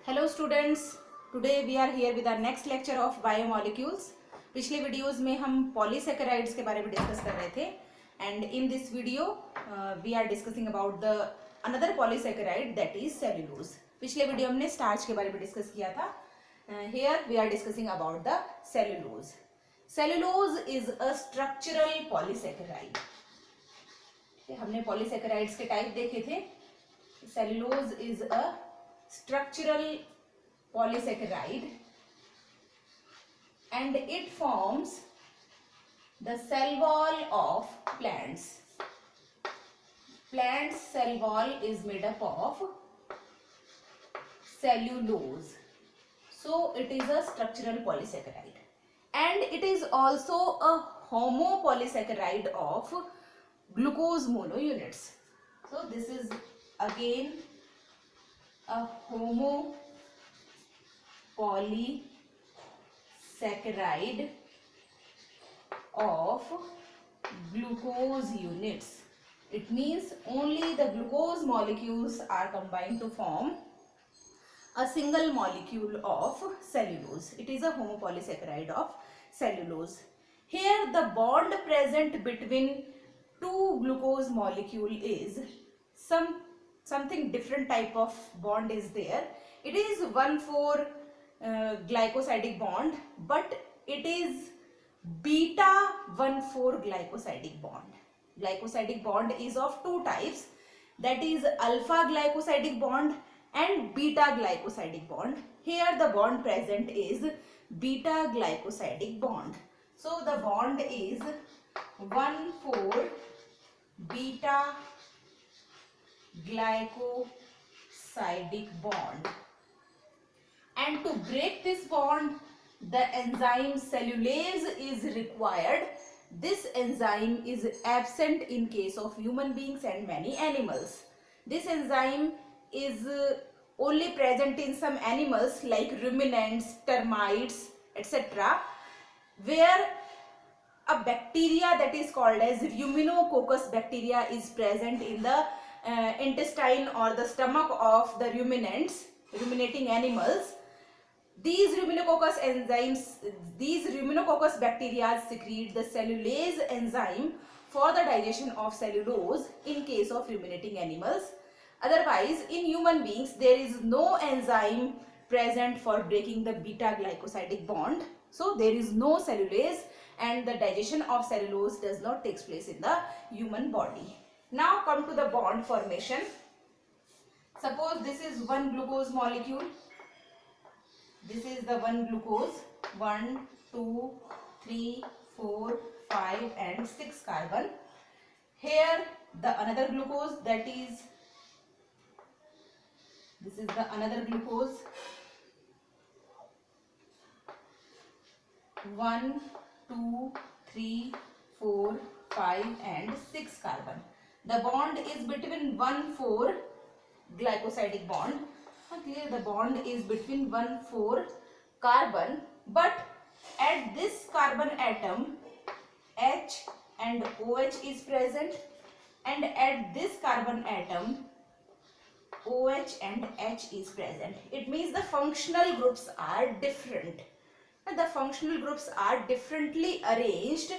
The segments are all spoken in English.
Hello students, today we are here with our next lecture of biomolecules. पिछले videos में हम polysaccharides के बारे में डिस्कस कर रहे थे and in this video we are discussing about the another polysaccharide that is cellulose. पिछले वीडियो हमने स्टार्च के बारे में डिस्कस किया था। Here we are discussing about the cellulose. Cellulose is a structural polysaccharide. हमने पॉलीसेकेराइड्स के टाइप देखे थे। Cellulose is a structural polysaccharide and it forms the cell wall of plants. Plants cell wall is made up of cellulose, so it is a structural polysaccharide and it is also a homopolysaccharide of glucose monounits. So this is again a homopolysaccharide of glucose units. It means only the glucose molecules are combined to form a single molecule of cellulose. It is a homopolysaccharide of cellulose. Here the bond present between two glucose molecule is something different type of bond is there. It is 1,4 glycosidic bond, but it is beta 1,4 glycosidic bond. Glycosidic bond is of two types, that is alpha glycosidic bond and beta glycosidic bond. Here the bond present is beta glycosidic bond. So the bond is 1,4 beta glycosidic bond, and to break this bond the enzyme cellulase is required. This enzyme is absent in case of human beings and many animals. This enzyme is only present in some animals like ruminants, termites, etc., where a bacteria that is called as Ruminococcus bacteria is present in the intestine or the stomach of the ruminating animals. These Ruminococcus bacteria secrete the cellulase enzyme for the digestion of cellulose in case of ruminating animals. Otherwise, in human beings, there is no enzyme present for breaking the beta glycosidic bond. So, there is no cellulase and the digestion of cellulose does not take place in the human body. Now come to the bond formation. Suppose this is one glucose molecule. This is the one glucose. 1, 2, 3, 4, 5 and 6 carbon. Here the another glucose, that is, this is the another glucose. 1, 2, 3, 4, 5 and 6 carbon. The bond is between 1,4 glycosidic bond. Clear, the bond is between 1,4 carbon, but at this carbon atom H and OH is present, and at this carbon atom OH and H is present. It means the functional groups are different. The functional groups are differently arranged.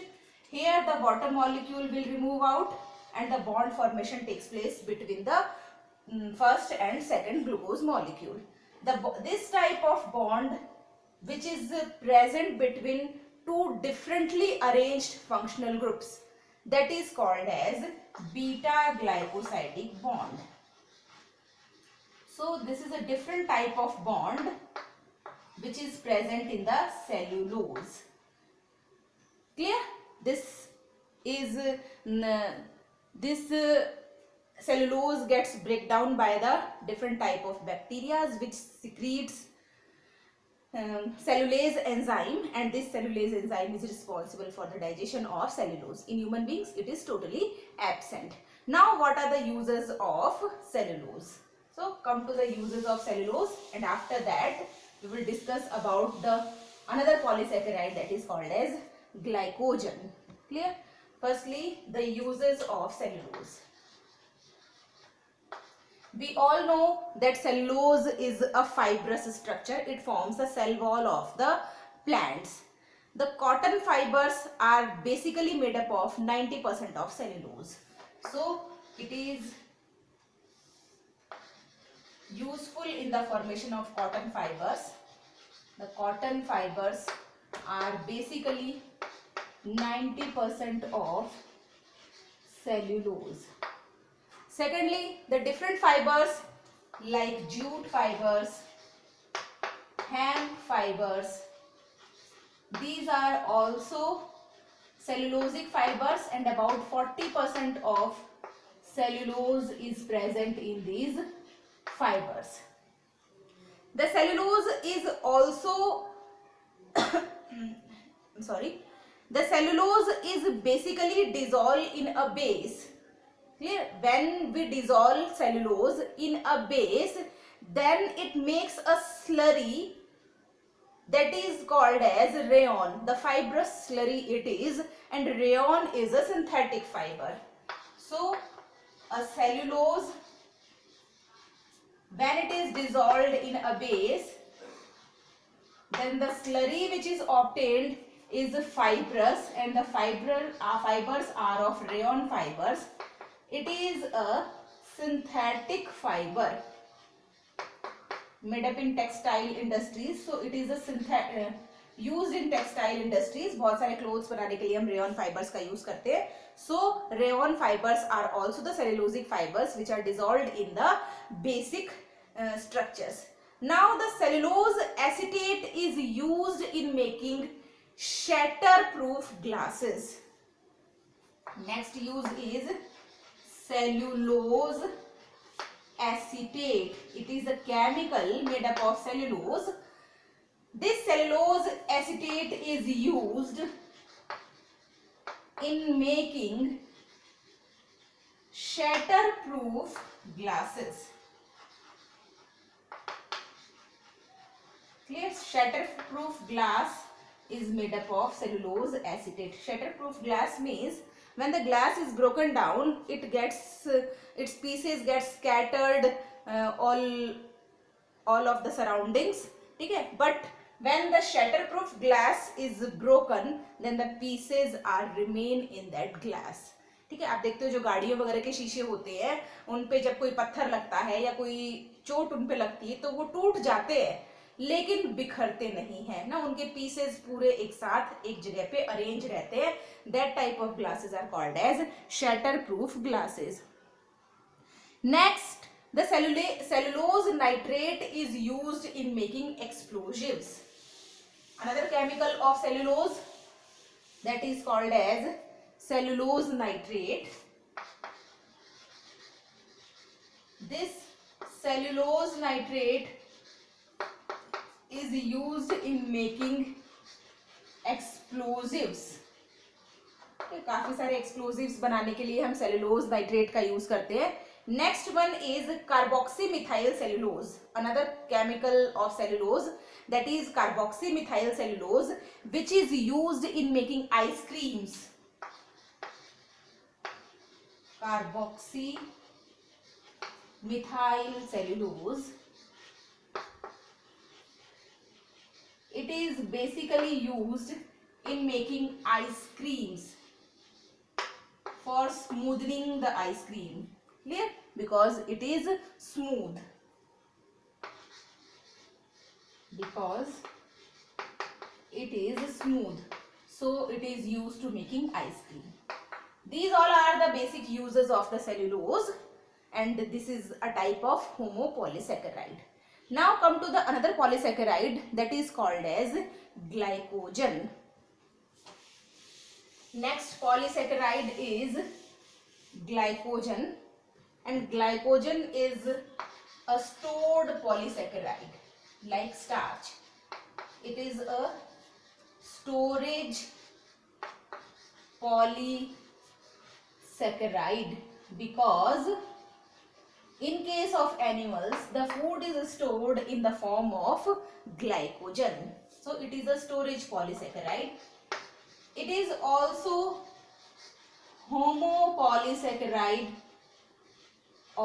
Here the bottom molecule will remove out and the bond formation takes place between the first and second glucose molecule. This type of bond which is present between two differently arranged functional groups, that is called as beta glycosidic bond. So this is a different type of bond which is present in the cellulose. Clear? This is cellulose gets break down by the different type of bacteria which secretes cellulase enzyme, and this cellulase enzyme is responsible for the digestion of cellulose. In human beings it is totally absent. Now what are the uses of cellulose? So come to the uses of cellulose, and after that we will discuss about the another polysaccharide that is called as glycogen. Clear? Firstly, the uses of cellulose. We all know that cellulose is a fibrous structure. It forms the cell wall of the plants. The cotton fibers are basically made up of 90% of cellulose. So it is useful in the formation of cotton fibers. The cotton fibers are basically 90% of cellulose. Secondly, the different fibers like jute fibers, hemp fibers, these are also cellulosic fibers, and about 40% of cellulose is present in these fibers. The cellulose is also the cellulose is basically dissolved in a base. Clear? When we dissolve cellulose in a base, then it makes a slurry that is called as rayon. The fibrous slurry it is, and rayon is a synthetic fiber. So a cellulose, when it is dissolved in a base, then the slurry which is obtained is fibrous, and the fibers are of rayon fibers. It is a synthetic fiber made up in textile industries. So it is a used in textile industries. बहुत सारे clothes बनाने के लिए हम rayon fibers का use करते हैं. So rayon fibers are also the cellulosic fibers which are dissolved in the basic structures. Now the cellulose acetate is used in making shatterproof glasses. Next use is cellulose acetate. It is a chemical made up of cellulose. This cellulose acetate is used in making shatterproof glasses. Clear? Shatterproof glass is made up of cellulose acetate. Shatterproof glass means when the glass is broken down, it gets its pieces get scattered all of the surroundings. Okay? But when the shatterproof glass is broken, then the pieces are remain in that glass. ठीक है? आप देखते हो जो गाड़ियों वगैरह के शीशे होते हैं, उन पे जब कोई पत्थर लगता है या कोई चोट उन पे लगती है तो वो टूट जाते हैं, लेकिन बिखरते नहीं है ना, उनके पीसेस पूरे एक साथ एक जगह पे अरेंज रहते हैं. That type of glasses are called as shatterproof glasses. Next, the cellulose nitrate is used in making explosives. Another chemical of cellulose that is called as cellulose nitrate. This cellulose nitrate is used in making explosives. काफी सारे explosives बनाने के लिए हम cellulose nitrate का use करते हैं. Next one is carboxymethyl cellulose. Another chemical of cellulose that is carboxymethyl cellulose, which is used in making ice creams. Carboxymethyl cellulose, it is basically used in making ice creams, for smoothing the ice cream. Clear? Because it is smooth. Because it is smooth, so it is used to making ice cream. These all are the basic uses of the cellulose, and this is a type of homopolysaccharide. Now come to the another polysaccharide that is called as glycogen. Next polysaccharide is glycogen, and glycogen is a stored polysaccharide like starch. It is a storage polysaccharide because in case of animals, the food is stored in the form of glycogen. So it is a storage polysaccharide. It is also homopolysaccharide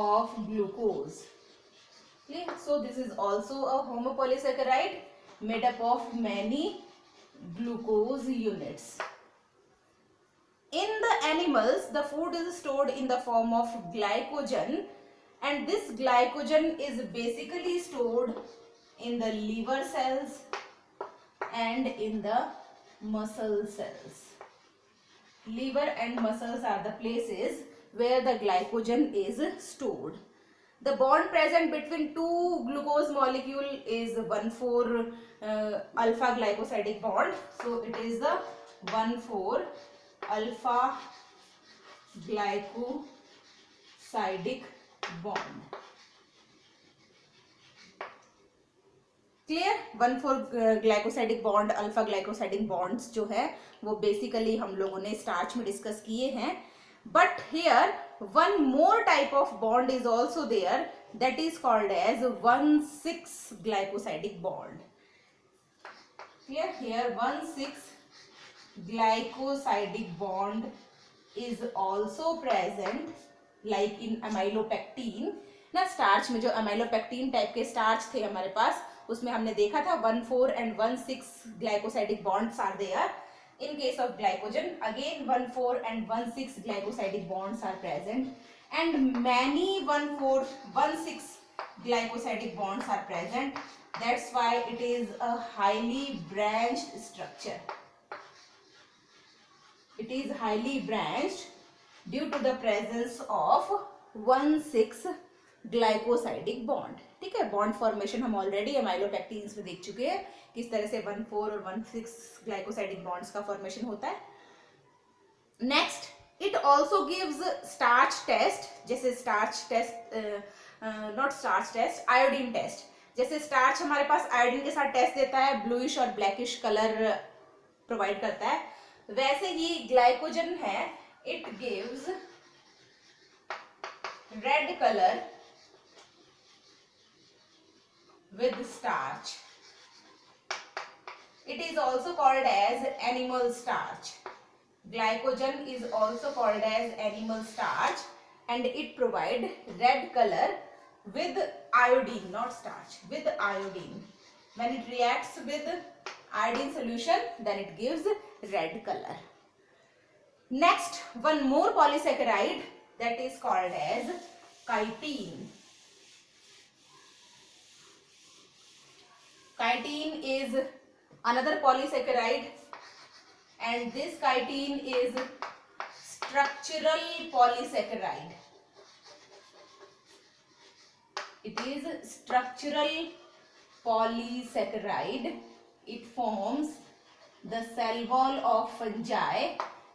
of glucose. Okay, so this is also a homopolysaccharide made up of many glucose units. In the animals, the food is stored in the form of glycogen, and this glycogen is basically stored in the liver cells and in the muscle cells. Liver and muscles are the places where the glycogen is stored. The bond present between two glucose molecule is 1,4 alpha glycosidic bond. So it is the 1,4 alpha glycosidic bond. Clear? 1,4 glycosidic bond, alpha glycosidic bonds जो है वो basically हम लोगों ने starch में discuss किए हैं. But here one more type of bond is also there, that is called as 1,6 glycosidic bond. Here 1,6 glycosidic bond is also present, like in amylopectin. ना स्टार्च में जो amylopectin टाइप के स्टार्च थे हमारे पास, उसमें हमने देखा था 1,4 and 1,6 glycosidic bonds are there. In case of glycogen, again 1,4 and 1,6 glycosidic bonds are present, and many 1,4, 1,6 glycosidic bonds are present. That's why it is a highly branched structure. It is highly branched due to the presence of 1,6 glycosidic bond. ठीक है, bond formation हम already एमाइलोपेक्टिन्स में देख चुके हैं किस तरह से 1,4 और 1,6 ग्लाइकोसाइडिक बॉन्ड्स का फॉर्मेशन होता है. Next, it also gives starch test. जैसे starch test, not starch test, iodine test. जैसे स्टार्च हमारे पास आयोडीन के साथ टेस्ट देता है, ब्लूइश और ब्लैकिश कलर प्रोवाइड करता है, वैसे ही ग्लाइकोजन है, it gives red colour with starch. It is also called as animal starch. Glycogen is also called as animal starch, and it provide red color with iodine, not starch, with iodine. When it reacts with iodine solution, then it gives red color. Next, one more polysaccharide, that is called as chitin. Chitin is another polysaccharide, and this chitin is structural polysaccharide. It is structural polysaccharide. It forms the cell wall of fungi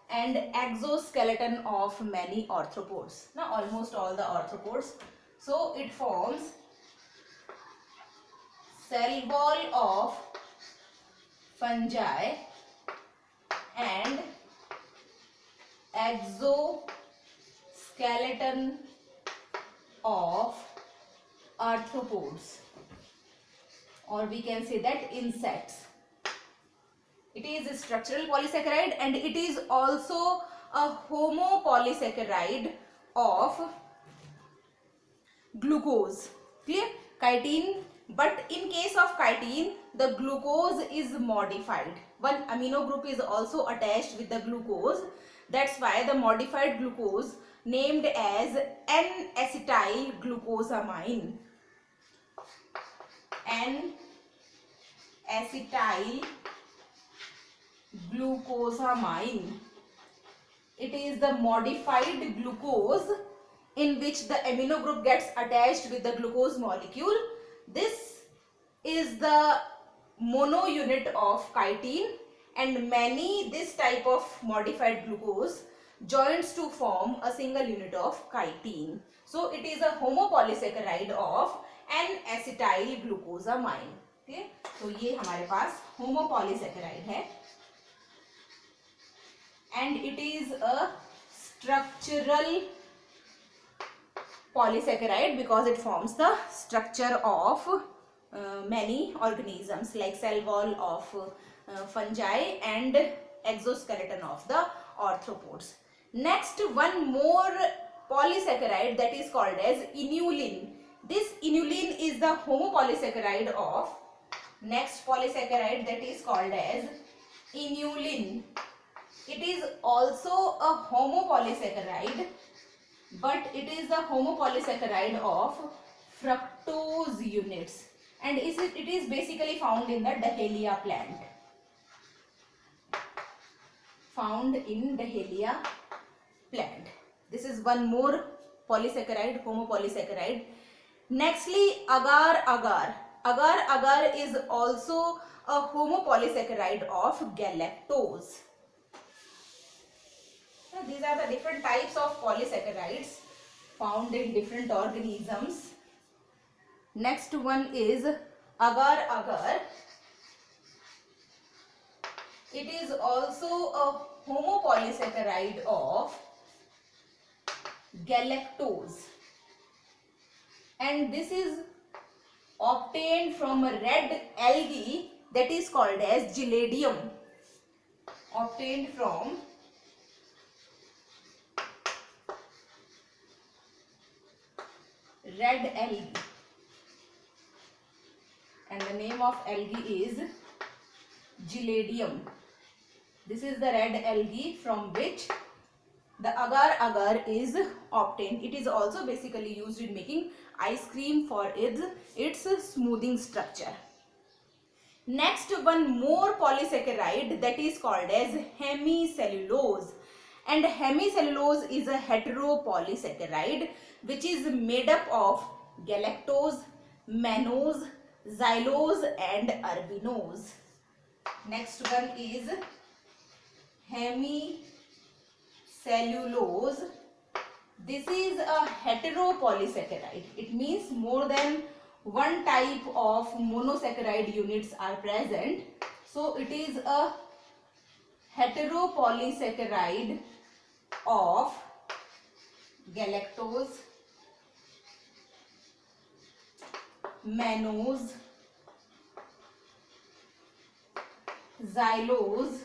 and exoskeleton of many arthropods. Now almost all the arthropods. So it forms cell wall of fungi and exoskeleton of arthropods, or we can say that insects. It is a structural polysaccharide, and it is also a homopolysaccharide of glucose. Clear? Chitin. But in case of chitin, the glucose is modified. One amino group is also attached with the glucose. That's why the modified glucose named as N-acetyl glucosamine. N-acetyl glucosamine. It is the modified glucose in which the amino group gets attached with the glucose molecule. This is the mono unit of chitin, and many this type of modified glucose joins to form a single unit of chitin. So it is a homopolysaccharide of N-acetyl glucosamine. Okay? तो ये हमारे पास homopolysaccharide है, and it is a structural polysaccharide because it forms the structure of many organisms, like cell wall of fungi and exoskeleton of the arthropods. Next, one more polysaccharide that is called as inulin. This inulin is the homopolysaccharide of next polysaccharide that is called as inulin. It is also a homopolysaccharide, but it is the homopolysaccharide of fructose units, and it is basically found in the Dahlia plant. Found in Dahlia plant. This is one more polysaccharide, homopolysaccharide. Nextly, agar agar. Agar agar is also a homopolysaccharide of galactose. Now, these are the different types of polysaccharides found in different organisms. Next one is agar agar. It is also a homopolysaccharide of galactose, and this is obtained from a red algae that is called as Giladium. Obtained from red algae, and the name of algae is Giladium. This is the red algae from which the agar agar is obtained. It is also basically used in making ice cream for its smoothing structure. Next, one more polysaccharide that is called as hemicellulose, and hemicellulose is a heteropolysaccharide which is made up of galactose, mannose, xylose and arabinose. Next one is hemicellulose. This is a heteropolysaccharide. It means more than one type of monosaccharide units are present. So it is a heteropolysaccharide of galactose, mannose, xylose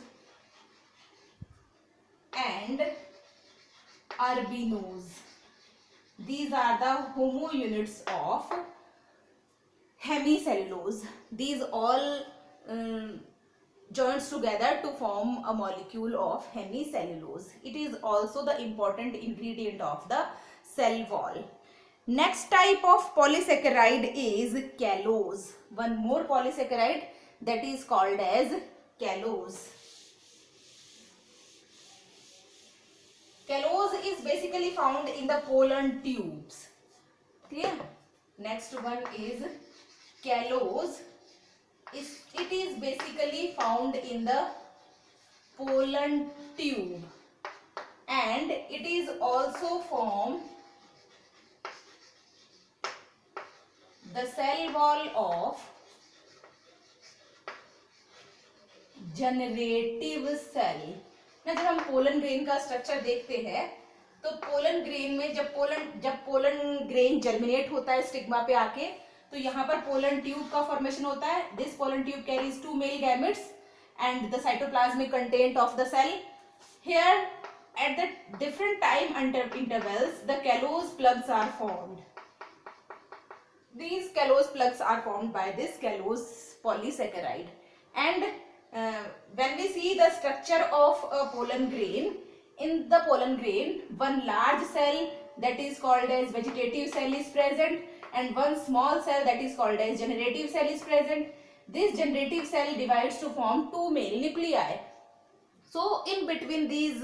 and arabinose. These are the homo units of hemicellulose. These all joins together to form a molecule of hemicellulose. It is also the important ingredient of the cell wall. Next type of polysaccharide is callose. One more polysaccharide that is called as callose. Callose is basically found in the pollen tubes. Clear? Next one is callose. It is basically found in the pollen tube, and it is also from the cell wall of generative cell. ना जब हम pollen grain का structure देखते हैं तो pollen grain में जब pollen grain germinate होता है स्टिग्मा पे आके, तो यहाँ पर पोलन ट्यूब का फॉर्मेशन होता है. This pollen tube carries 2 male gametes and the cytoplasmic content of the cell. Here at the different time intervals the callose plugs are formed. These callose plugs are formed by this callose polysaccharide. And when we see the structure of a pollen grain, in the pollen grain one large cell that is called as vegetative cell is present, and one small cell that is called as generative cell is present. This generative cell divides to form 2 male nuclei. So in between these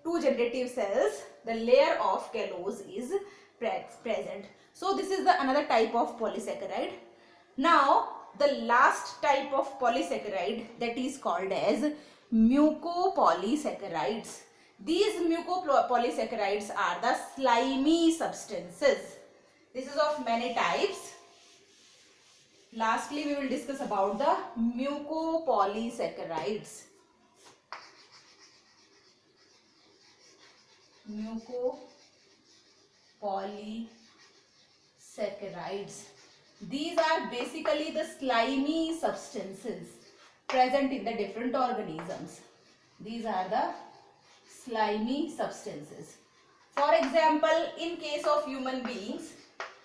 2 generative cells the layer of callose is present. So this is the another type of polysaccharide. Now the last type of polysaccharide that is called as mucopolysaccharides. These mucopolysaccharides are the slimy substances. This is of many types. Lastly, we will discuss about the mucopolysaccharides. Mucopolysaccharides. These are basically the slimy substances present in the different organisms. These are the slimy substances. For example, in case of human beings,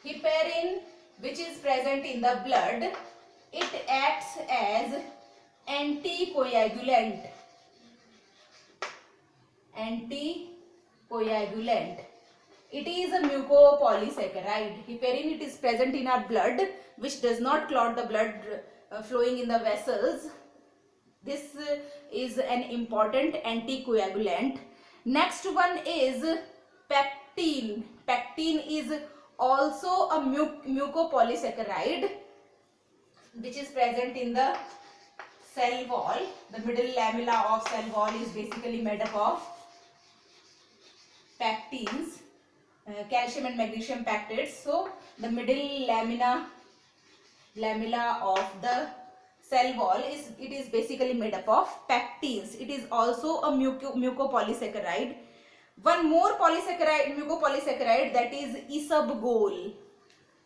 heparin, which is present in the blood, it acts as anticoagulant. Anticoagulant. It is a mucopolysaccharide. Heparin, it is present in our blood, which does not clot the blood flowing in the vessels. This is an important anticoagulant. Next one is pectin. Pectin is also a mucopolysaccharide, which is present in the cell wall. The middle lamella of cell wall is basically made up of pectins, calcium and magnesium pectins. So the middle lamella of the cell wall is basically made up of pectins. It is also a mucopolysaccharide. One more polysaccharide, mucopolysaccharide, that is isabgol.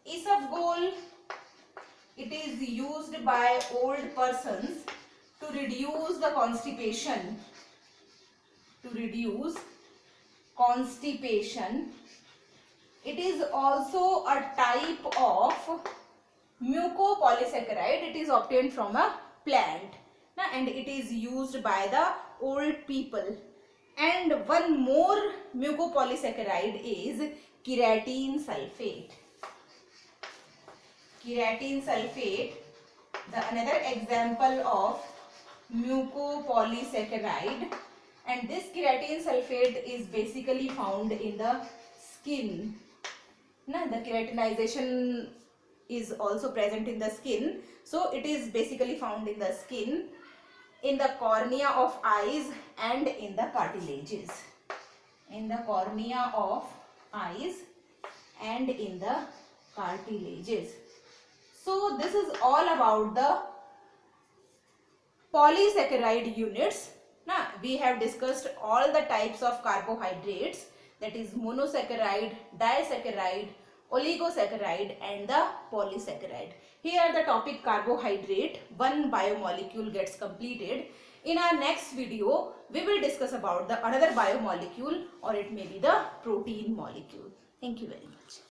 Isabgol, it is used by old persons to reduce the constipation. It is also a type of mucopolysaccharide. It is obtained from a plant, and it is used by the old people. And one more mucopolysaccharide is keratin sulfate. Keratin sulfate, another example of mucopolysaccharide, and this keratin sulfate is basically found in the skin. Now, the keratinization is also present in the skin, so it is basically found in the skin, in the cornea of eyes, and in the cartilages. In the cornea of eyes and in the cartilages. So this is all about the polysaccharide units. Now we have discussed all the types of carbohydrates, that is monosaccharide, disaccharide, oligosaccharide and the polysaccharide. Here the topic carbohydrate, one biomolecule gets completed. In our next video, we will discuss about the another biomolecule, or it may be the protein molecule. Thank you very much.